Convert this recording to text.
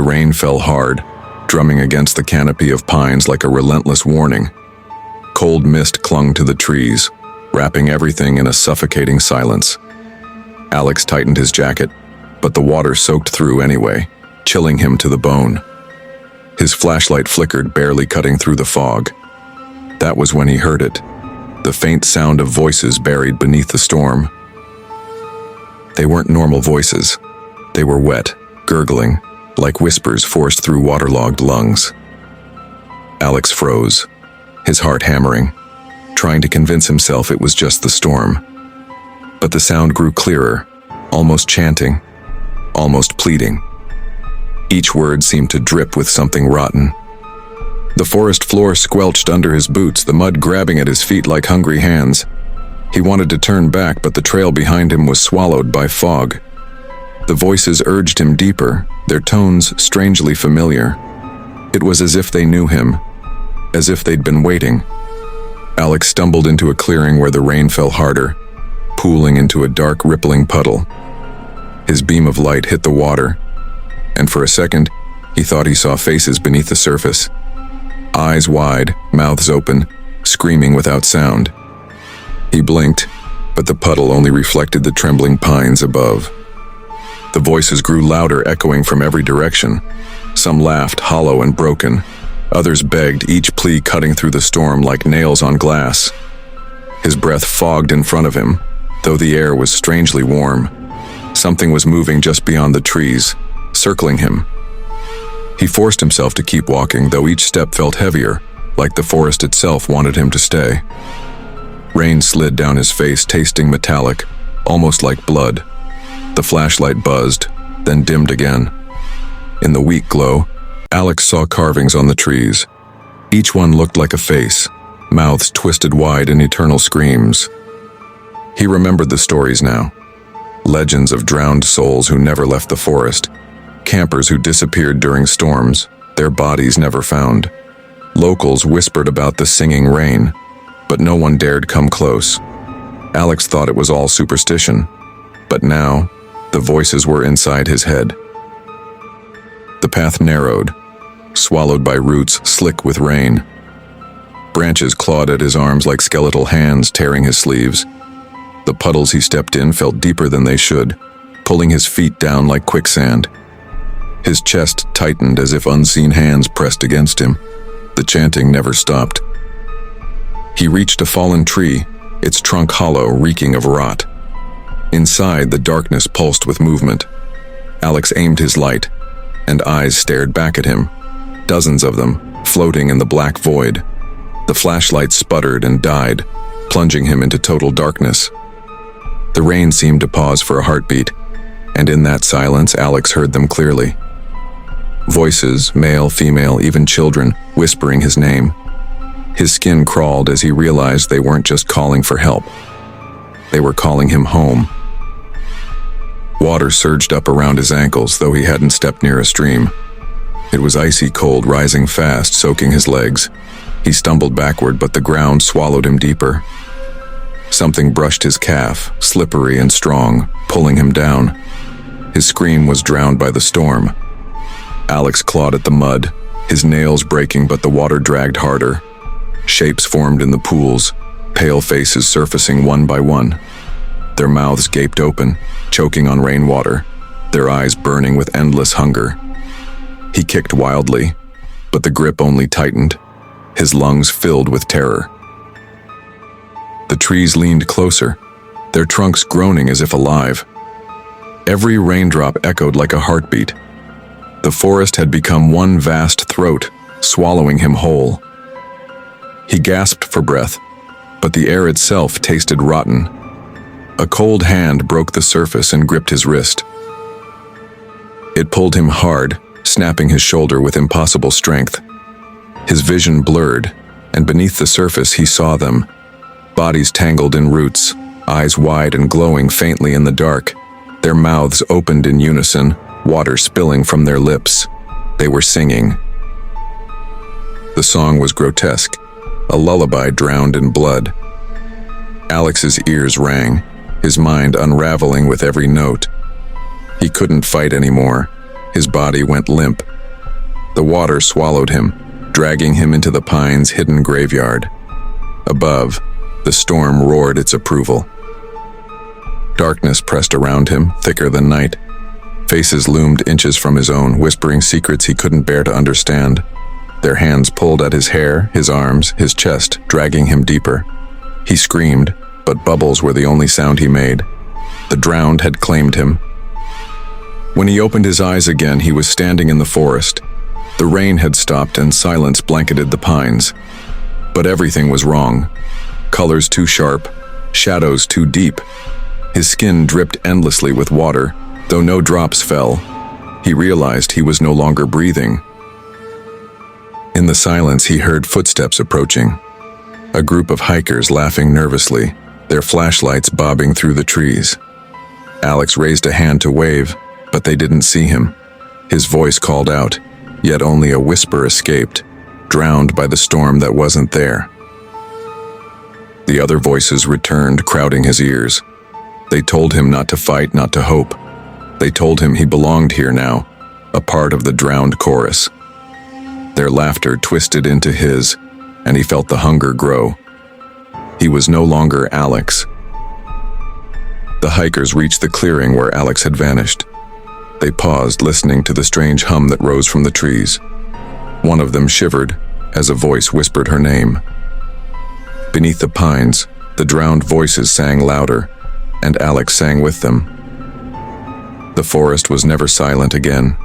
The rain fell hard, drumming against the canopy of pines like a relentless warning. Cold mist clung to the trees, wrapping everything in a suffocating silence. Alex tightened his jacket, but the water soaked through anyway, chilling him to the bone. His flashlight flickered, barely cutting through the fog. That was when he heard it, the faint sound of voices buried beneath the storm. They weren't normal voices. They were wet, gurgling, like whispers forced through waterlogged lungs. Alex froze, his heart hammering, trying to convince himself it was just the storm. But the sound grew clearer, almost chanting, almost pleading. Each word seemed to drip with something rotten. The forest floor squelched under his boots, the mud grabbing at his feet like hungry hands. He wanted to turn back, but the trail behind him was swallowed by fog. The voices urged him deeper, their tones strangely familiar. It was as if they knew him, as if they'd been waiting. Alex stumbled into a clearing where the rain fell harder, pooling into a dark, rippling puddle. His beam of light hit the water, and for a second, he thought he saw faces beneath the surface. Eyes wide, mouths open, screaming without sound. He blinked, but the puddle only reflected the trembling pines above. The voices grew louder, echoing from every direction. Some laughed, hollow and broken. Others begged, each plea cutting through the storm like nails on glass. His breath fogged in front of him, though the air was strangely warm. Something was moving just beyond the trees, circling him. He forced himself to keep walking, though each step felt heavier, like the forest itself wanted him to stay. Rain slid down his face, tasting metallic, almost like blood. The flashlight buzzed, then dimmed again. In the weak glow, Alex saw carvings on the trees. Each one looked like a face, mouths twisted wide in eternal screams. He remembered the stories now. Legends of drowned souls who never left the forest. Campers who disappeared during storms, their bodies never found. Locals whispered about the singing rain, but no one dared come close. Alex thought it was all superstition, but now, the voices were inside his head. The path narrowed, swallowed by roots slick with rain. Branches clawed at his arms like skeletal hands tearing his sleeves. The puddles he stepped in felt deeper than they should, pulling his feet down like quicksand. His chest tightened as if unseen hands pressed against him. The chanting never stopped. He reached a fallen tree, its trunk hollow, reeking of rot. Inside, the darkness pulsed with movement. Alex aimed his light, and eyes stared back at him, dozens of them, floating in the black void. The flashlight sputtered and died, plunging him into total darkness. The rain seemed to pause for a heartbeat, and in that silence, Alex heard them clearly. Voices, male, female, even children, whispering his name. His skin crawled as he realized they weren't just calling for help. They were calling him home. Water surged up around his ankles, though he hadn't stepped near a stream. It was icy cold, rising fast, soaking his legs. He stumbled backward, but the ground swallowed him deeper. Something brushed his calf, slippery and strong, pulling him down. His scream was drowned by the storm. Alex clawed at the mud, his nails breaking, but the water dragged harder. Shapes formed in the pools, pale faces surfacing one by one. Their mouths gaped open, choking on rainwater, their eyes burning with endless hunger. He kicked wildly, but the grip only tightened, his lungs filled with terror. The trees leaned closer, their trunks groaning as if alive. Every raindrop echoed like a heartbeat. The forest had become one vast throat, swallowing him whole. He gasped for breath, but the air itself tasted rotten. A cold hand broke the surface and gripped his wrist. It pulled him hard, snapping his shoulder with impossible strength. His vision blurred, and beneath the surface he saw them. Bodies tangled in roots, eyes wide and glowing faintly in the dark. Their mouths opened in unison, water spilling from their lips. They were singing. The song was grotesque, a lullaby drowned in blood. Alex's ears rang, his mind unraveling with every note. He couldn't fight anymore. His body went limp, The water swallowed him, dragging him into the pine's hidden graveyard. Above, the storm roared its approval. Darkness pressed around him, thicker than night. Faces loomed inches from his own, whispering secrets he couldn't bear to understand. Their hands pulled at his hair, his arms, his chest, dragging him deeper. He screamed, but bubbles were the only sound he made. The drowned had claimed him. When he opened his eyes again, he was standing in the forest. The rain had stopped and silence blanketed the pines. But everything was wrong. Colors too sharp, shadows too deep. His skin dripped endlessly with water, though no drops fell. He realized he was no longer breathing. In the silence, he heard footsteps approaching. A group of hikers laughing nervously, their flashlights bobbing through the trees. Alex raised a hand to wave, but they didn't see him. His voice called out, yet only a whisper escaped, drowned by the storm that wasn't there. The other voices returned, crowding his ears. They told him not to fight, not to hope. They told him he belonged here now, a part of the drowned chorus. Their laughter twisted into his, and he felt the hunger grow. He was no longer Alex. The hikers reached the clearing where Alex had vanished. They paused, listening to the strange hum that rose from the trees. One of them shivered as a voice whispered her name. Beneath the pines, the drowned voices sang louder, and Alex sang with them. The forest was never silent again.